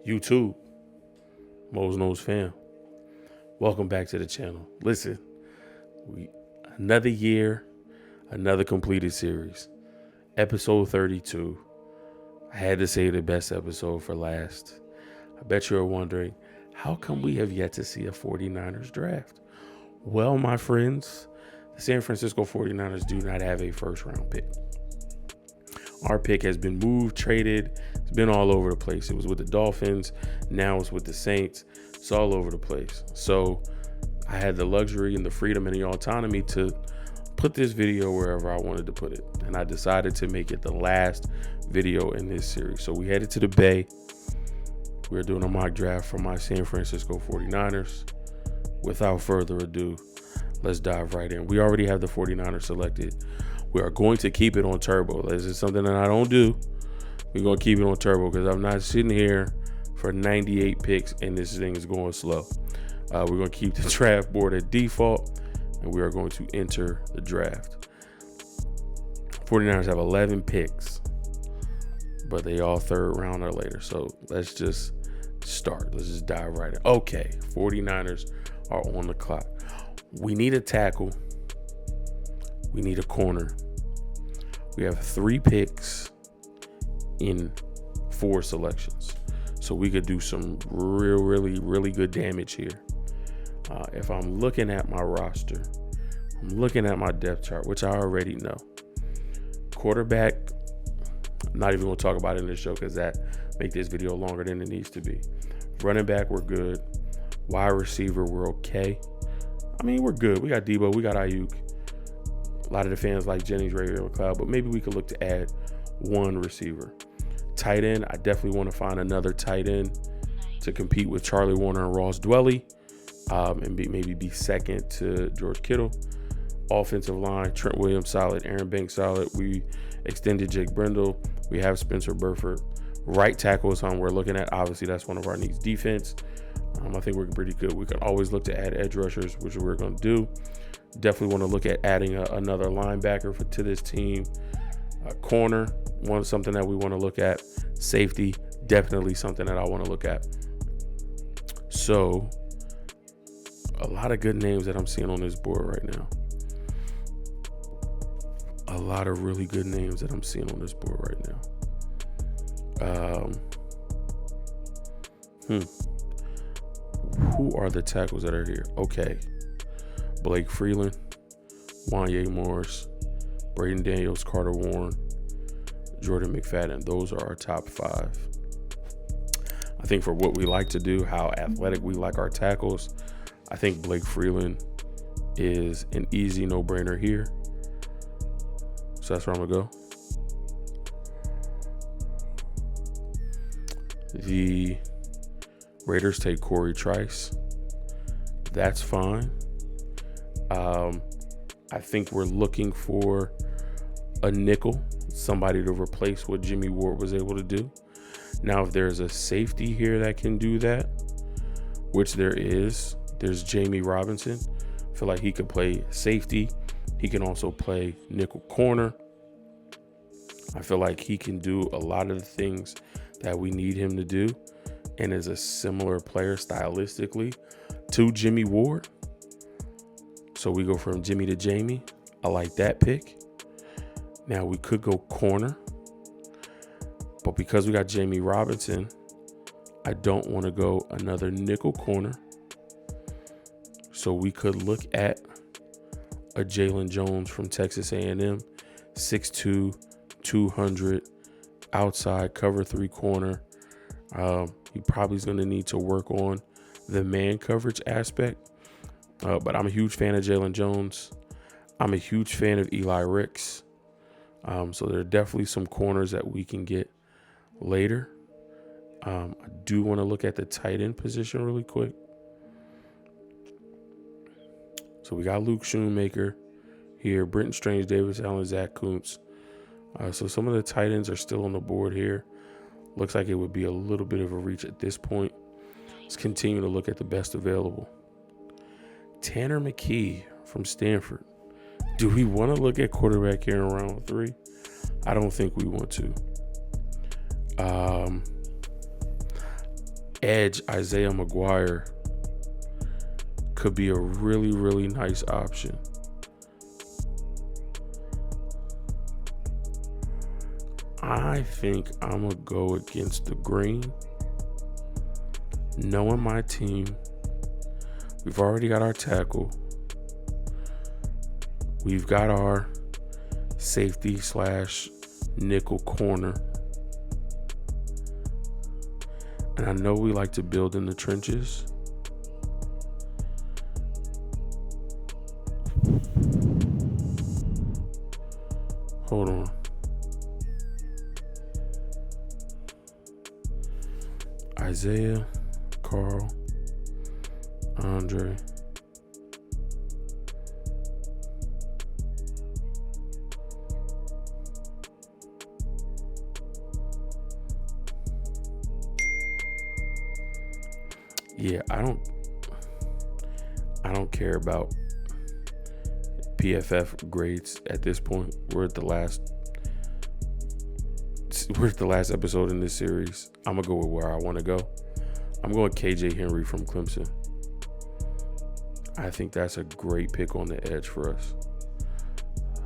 YouTube, Mo's Nose fam. Welcome back to the channel. Listen, another year, another completed series. Episode 32. I had to say the best episode for last. I bet you're wondering, how come we have yet to see a 49ers draft? Well, my friends, the San Francisco 49ers do not have a first round pick. Our pick has been moved, traded. It's been all over the place. It was with the Dolphins. Now it's with the Saints. It's all over the place. So I had the luxury and the freedom and the autonomy to put this video wherever I wanted to put it. And I decided to make it the last video in this series. So we headed to the Bay. We're doing a mock draft for my San Francisco 49ers. Without further ado, let's dive right in. We already have the 49ers selected. We are going to keep it on turbo. This is something that I don't do. We're going to keep it on turbo because I'm not sitting here for 98 picks and this thing is going slow. We're going to keep the draft board at default and we are going to enter the draft. 49ers have 11 picks, but they all third round or later. So let's just start. Let's just dive right in. Okay, 49ers are on the clock. We need a tackle. We need a corner. We have 3 picks in 4 selections. So we could do some really good damage here. If I'm looking at my roster, I'm looking at my depth chart, which I already know. Quarterback, I'm not even going to talk about it in this show because that make this video longer than it needs to be. Running back, we're good. Wide receiver, we're okay. I mean, we're good. We got Debo, we got Ayuk. A lot of the fans like Jennings, Ray McLeod, but maybe we could look to add 1 receiver. Tight end, I definitely want to find another tight end to compete with Charlie Warner and Ross Dwelley, and maybe be second to George Kittle. Offensive line, Trent Williams solid, Aaron Banks solid. We extended Jake Brendel. We have Spencer Burford. Right tackle is something we're looking at. Obviously, that's one of our needs. Defense, I think we're pretty good. We can always look to add edge rushers, which we're going to do. Definitely want to look at adding another linebacker to this team. Corner, something that we want to look at. Safety, definitely something that I want to look at. So, a lot of good names that I'm seeing on this board right now. A lot of really good names that I'm seeing on this board right now. Who are the tackles that are here? Okay. Blake Freeland, Wanya Morris, Braden Daniels, Carter Warren, Jordan McFadden. Those are our top 5. I think for what we like to do, how athletic we like our tackles, I think Blake Freeland is an easy no-brainer here. So that's where I'm going to go. The Raiders take Corey Trice. That's fine. I think we're looking for a nickel, somebody to replace what Jimmy Ward was able to do. Now, if there's a safety here that can do that, which there's Jamie Robinson. I feel like he could play safety. He can also play nickel corner. I feel like he can do a lot of the things that we need him to do and is a similar player stylistically to Jimmy Ward. So we go from Jimmy to Jamie. I like that pick. Now we could go corner, but because we got Jamie Robinson, I don't want to go another nickel corner. So we could look at a Jalen Jones from Texas A&M, 6'2", 200, outside, cover 3 corner. He probably is going to need to work on the man coverage aspect. But I'm a huge fan of Jalen Jones. I'm a huge fan of Eli Ricks. So there are definitely some corners that we can get later. I do want to look at the tight end position really quick. So we got Luke Schoonmaker here, Brenton Strange, Davis Allen, Zach Kuntz. So some of the tight ends are still on the board here. Looks like it would be a little bit of a reach at this point. Let's continue to look at the best available. Tanner McKee from Stanford. Do we want to look at quarterback here in round 3? I don't think we want to. edge, Isaiah McGuire, could be a really, really nice option. I think I'm going to go against the green. Knowing my team, we've already got our tackle. We've got our safety / nickel corner. And I know we like to build in the trenches. Hold on. Isaiah, Carl, Andre. Yeah, I don't care about PFF grades at this point. We're at the last episode in this series. I'm gonna go with where I want to go. I'm going KJ Henry from Clemson. I think that's a great pick on the edge for us.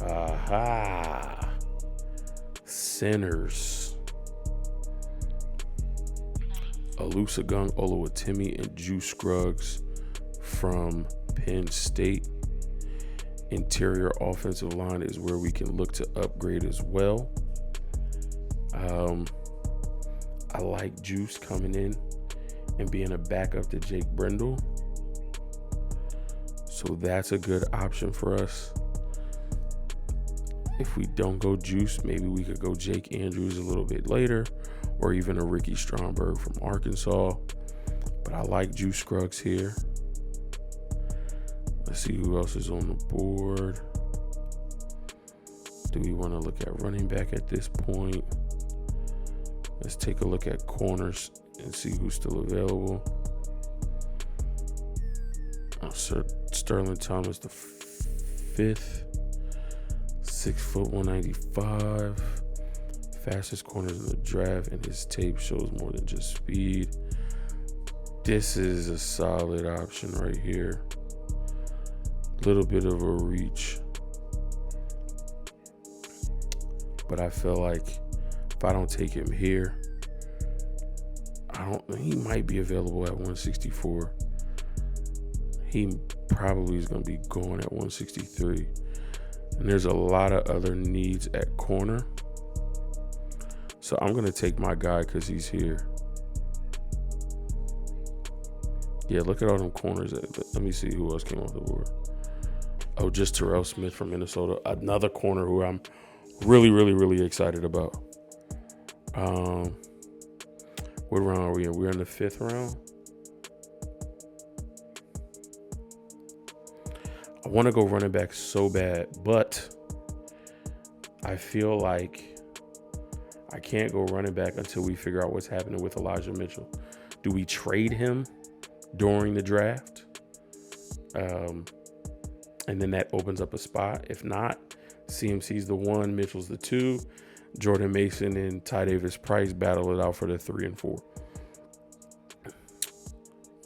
Aha. Centers. Olusegun Oluwatimi and Juice Scruggs from Penn State. Interior offensive line is where we can look to upgrade as well. I like Juice coming in and being a backup to Jake Brendel. So that's a good option for us. If we don't go Juice, maybe we could go Jake Andrews a little bit later, or even a Ricky Stromberg from Arkansas. But I like Juice Scruggs here. Let's see who else is on the board. Do we want to look at running back at this point? Let's take a look at corners and see who's still available. Sir Sterling Thomas, the 5th, 6 foot 195, fastest corners in the draft, and his tape shows more than just speed. This is a solid option right here. Little bit of a reach, but I feel like if I don't take him here, he might be available at 164. He probably is going to be going at 163. And there's a lot of other needs at corner. So I'm going to take my guy because he's here. Yeah, look at all them corners. Let me see who else came off the board. Oh, just Terrell Smith from Minnesota. Another corner who I'm really, really, really excited about. What round are we in? We're in the 5th round. I want to go running back so bad, but I feel like I can't go running back until we figure out what's happening with Elijah Mitchell. Do we trade him during the draft? And then that opens up a spot. If not, CMC's the 1, Mitchell's the 2. Jordan Mason and Ty Davis Price battle it out for the 3 and 4.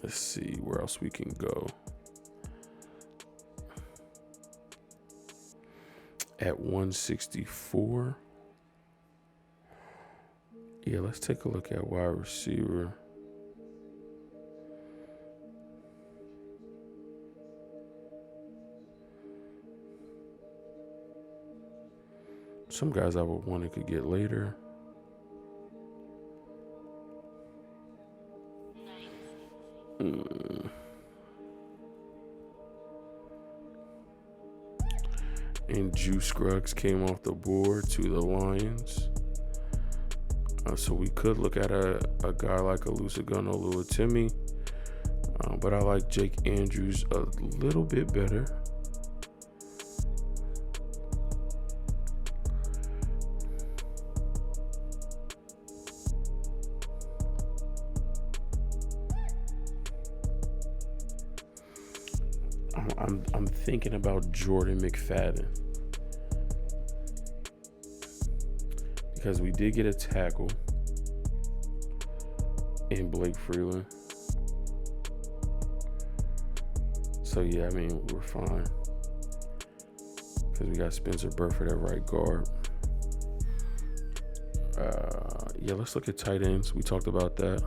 Let's see where else we can go. At 164. Yeah, let's take a look at wide receiver. Some guys I would want to get later. And Juice Scruggs came off the board to the Lions. So we could look at a guy like Olusegun Oluwatimi. But I like Jake Andrews a little bit better. I'm thinking about Jordan McFadden, because we did get a tackle. and Blake Freeland. So yeah, I mean, we're fine because we got Spencer Burford at right guard. Yeah, let's look at tight ends. We talked about that.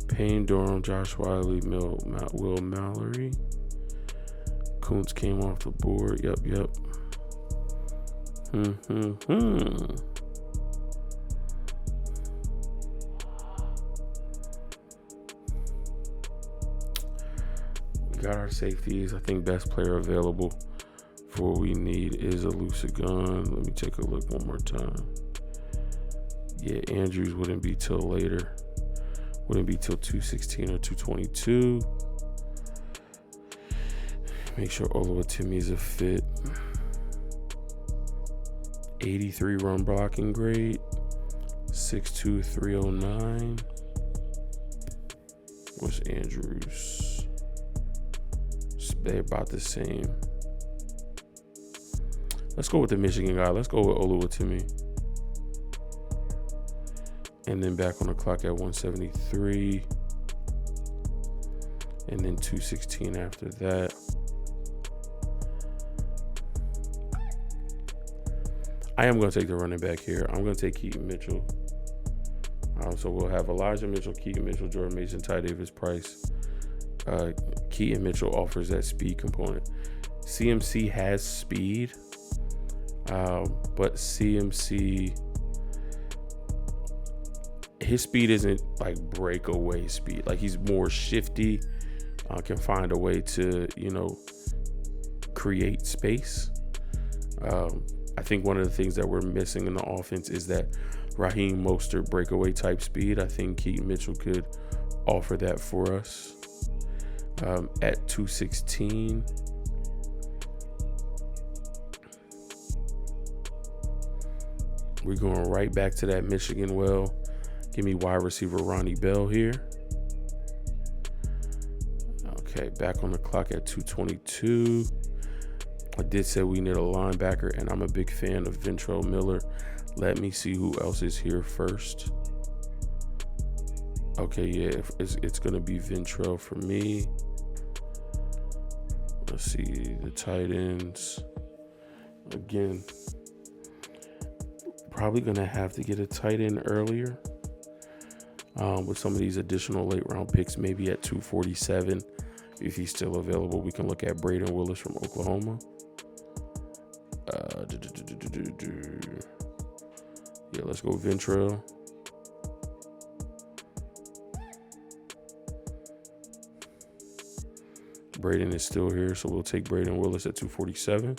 Payne Durham, Josh Wiley, Will Mallory. Kuntz came off the board. Yep. We got our safeties. I think best player available for what we need is Alusa Gunn. Let me take a look one more time. Yeah, Andrews wouldn't be till later. Wouldn't be till 216 or 222. Make sure Oluwatimi is a fit. 83 run blocking grade. 6'2", 309. What's Andrews? They're about the same. Let's go with the Michigan guy. Let's go with Oluwatimi. And then back on the clock at 173. And then 216 after that. I am going to take the running back here. I'm going to take Keaton Mitchell. So we'll have Elijah Mitchell, Keaton Mitchell, Jordan Mason, Ty Davis Price. Keaton Mitchell offers that speed component. CMC has speed, but CMC, his speed isn't like breakaway speed. Like, he's more shifty, can find a way to, create space. I think one of the things that we're missing in the offense is that Raheem Mostert breakaway type speed. I think Keaton Mitchell could offer that for us. At 216, we're going right back to that Michigan well. Give me wide receiver Ronnie Bell here. Okay, back on the clock at 222. I did say we need a linebacker, and I'm a big fan of Ventrell Miller. Let me see who else is here first. Okay, yeah, it's going to be Ventrell for me. Let's see, the tight ends. Again, probably going to have to get a tight end earlier with some of these additional late round picks, maybe at 247. If he's still available, we can look at Braden Willis from Oklahoma. Yeah, let's go Ventrell. Braden is still here, so we'll take Braden Willis at 247.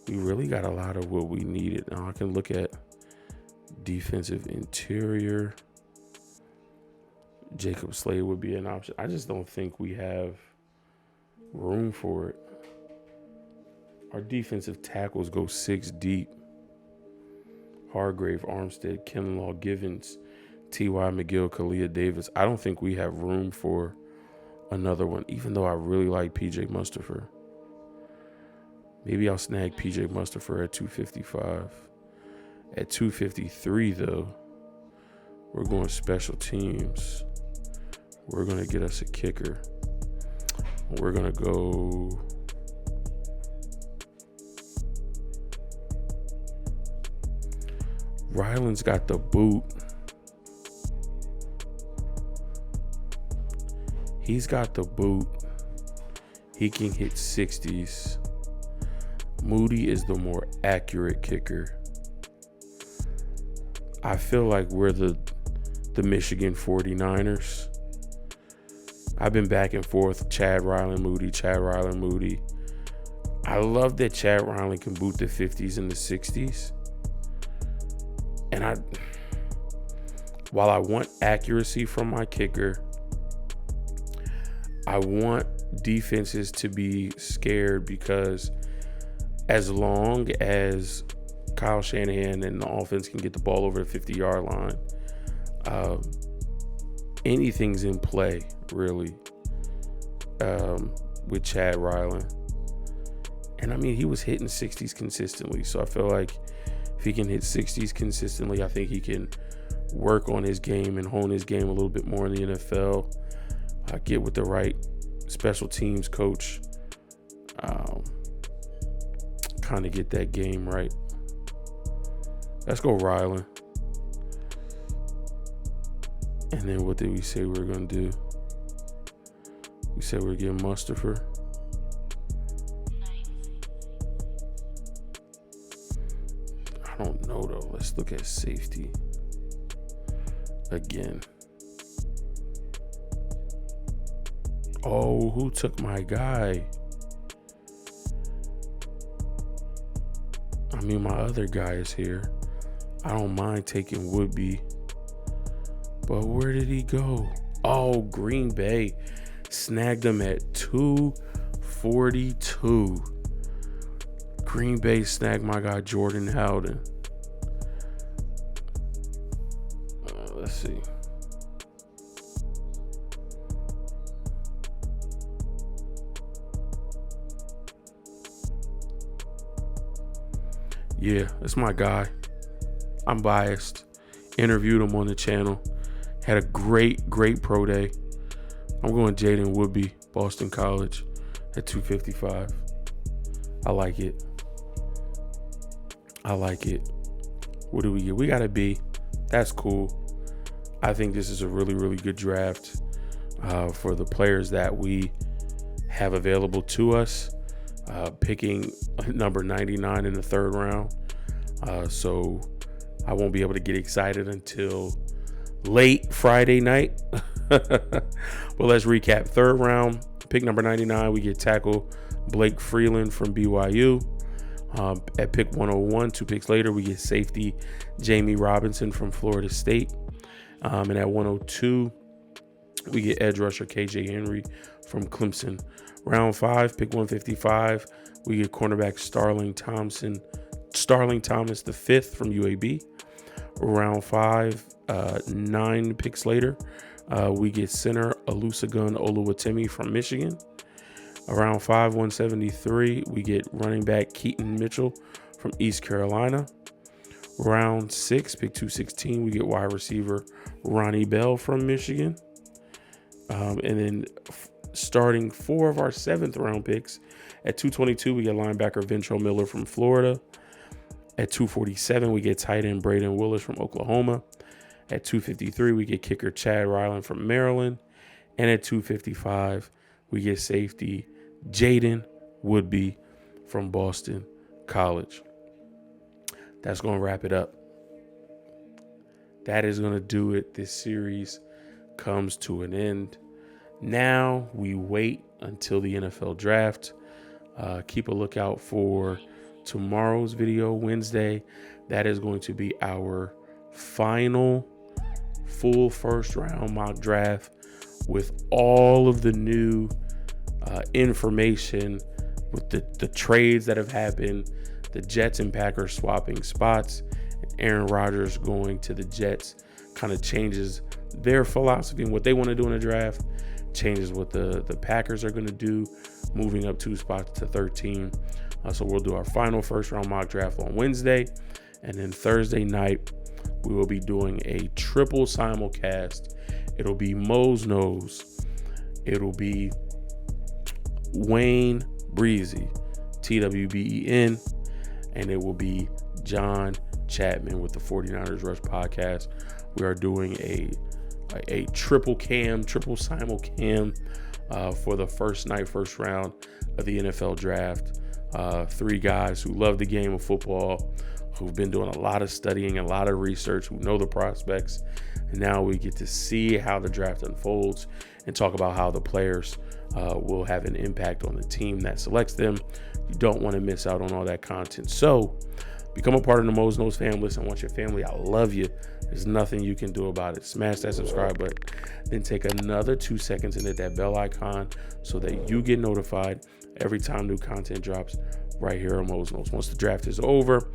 We really got a lot of what we needed. Now I can look at defensive interior. Jacob Slade would be an option. I just don't think we have room for it. Our defensive tackles go 6 deep. Hargrave, Armstead, Kinlaw, Givens, T.Y. McGill, Kalia Davis. I don't think we have room for another one, even though I really like P.J. Mustipher. Maybe I'll snag P.J. Mustipher at 255. At 253, though, we're going special teams. We're going to get us a kicker. We're going to go... Ryland's got the boot. He's got the boot. He can hit 60s. Moody is the more accurate kicker. I feel like we're the Michigan 49ers. I've been back and forth. Chad Ryland, Moody. I love that Chad Ryland can boot the 50s and the 60s. And while I want accuracy from my kicker, I want defenses to be scared, because as long as Kyle Shanahan and the offense can get the ball over the 50-yard line, anything's in play, really, with Chad Ryland. And I mean, he was hitting 60s consistently. So I feel like if he can hit 60s consistently, I think he can work on his game and hone his game a little bit more in the NFL. Get with the right special teams coach. Kind of get that game right. Let's go Rylan. And then what did we say we were going to do? We said we were getting Mustipher. I don't know, though. Let's look at safety again. Oh, who took my guy? I mean, my other guy is here. I don't mind taking Woodby. But where did he go? Oh, Green Bay snagged him at 242. Green Bay snagged my guy Jordan Howden. Let's see. Yeah, that's my guy. I'm biased. Interviewed him on the channel. Had a great pro day. I'm going Jaden Woodby, Boston College, at 255. I like it. What do we get? We got a B. That's cool. I think this is a really good draft for the players that we have available to us. Picking number 99 in the third round. So I won't be able to get excited until late Friday night. But let's recap. Third round, pick number 99, we get tackle Blake Freeland from BYU. At pick 101, 2 picks later, we get safety Jamie Robinson from Florida State. And at 102, we get edge rusher KJ Henry from Clemson. Round 5, pick 155, we get cornerback Starling Thomas the fifth from UAB. Round 5, 9 picks later, we get center Olusegun Oluwatimi from Michigan. Around 5, 173, we get running back Keaton Mitchell from East Carolina. Round 6, pick 216, we get wide receiver Ronnie Bell from Michigan. And then starting 4 of our 7th round picks, at 222, we get linebacker Ventrell Miller from Florida. At 247, we get tight end Braden Willis from Oklahoma. At 253, we get kicker Chad Ryland from Maryland. And at 255, we get safety Jaden Woodby from Boston College. That's going to wrap it up. That is going to do it. This series comes to an end. Now we wait until the NFL draft. Keep a lookout for tomorrow's video, Wednesday. That is going to be our final full first round mock draft with all of the new information, with the trades that have happened, the Jets and Packers swapping spots, and Aaron Rodgers going to the Jets kind of changes their philosophy and what they want to do in the draft, changes what the Packers are going to do, moving up 2 spots to 13. So we'll do our final first round mock draft on Wednesday, and then Thursday night we will be doing a triple simulcast. It'll be Mo's Nose, it'll be Wayne Breezy, TWBEN, and it will be John Chapman with the 49ers Rush podcast. We are doing a triple simulcam for the first round of the NFL draft. 3 guys who love the game of football, who've been doing a lot of studying, a lot of research, who know the prospects. And now we get to see how the draft unfolds and talk about how the players will have an impact on the team that selects them. You don't want to miss out on all that content. So become a part of the Mo's Nose fam. Listen, I want your family. I love you. There's nothing you can do about it. Smash that subscribe button. Then take another 2 seconds and hit that bell icon so that you get notified every time new content drops right here on Mo's Nose. Once the draft is over,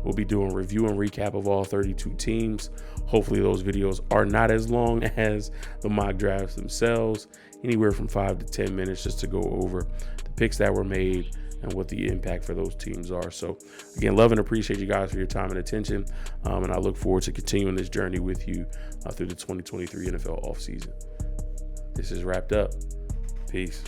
we'll be doing review and recap of all 32 teams. Hopefully those videos are not as long as the mock drafts themselves, anywhere from 5 to 10 minutes, just to go over the picks that were made and what the impact for those teams are. So again, love and appreciate you guys for your time and attention. And I look forward to continuing this journey with you through the 2023 NFL offseason. This is wrapped up. Peace.